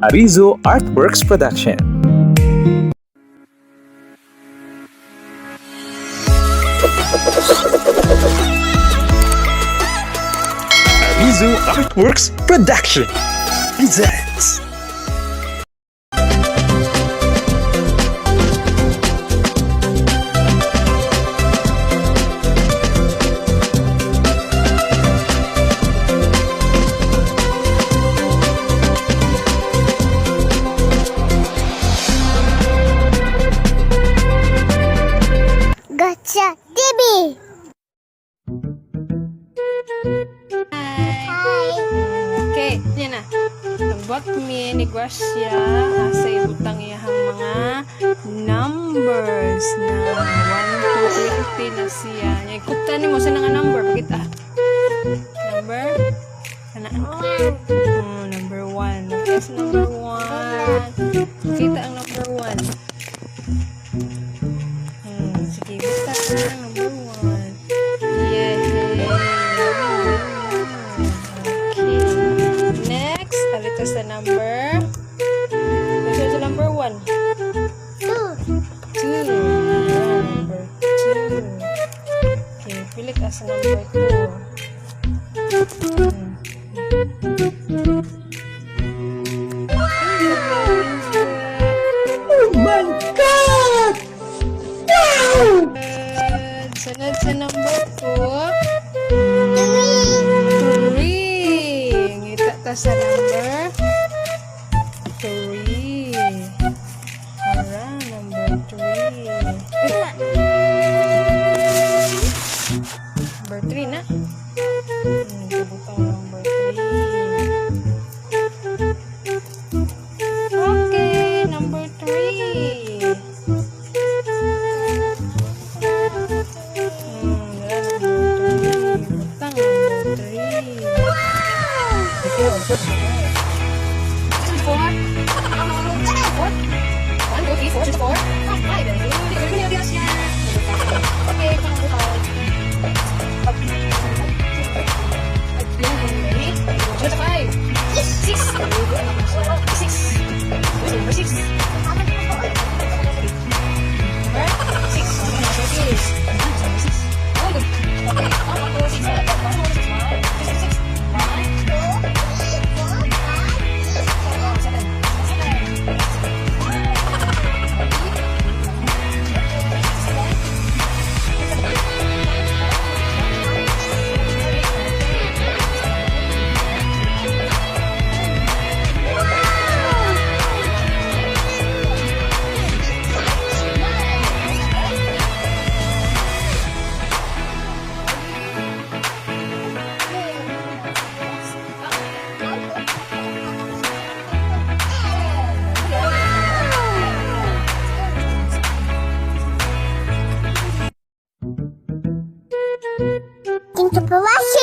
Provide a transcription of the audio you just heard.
Arizo Artworks Production. Arizo Artworks Production presents Gacha TV. Okay, yan na. Nagbuhat mi ni Gracia sa ibutang iyahang mga numbers na 1 to 20 na siya. Ikutan ni mo sa nga number. Pakita. Number? Ano? Number 1. Okay, sa number 1. Kita ang number 1. Sige, basta ang number 1. Yay! Next, alito sa number. Alito sa number 1. 2. Number 2. Okay, pili ka sa number 2. Oh my God! Wow! Sunod sa number 2. 3. Ngita ta sa number 3. Ara, number 3. Number 3 na. Butang number 3. Okay, number 3. Butang number 3. 金主不挖血。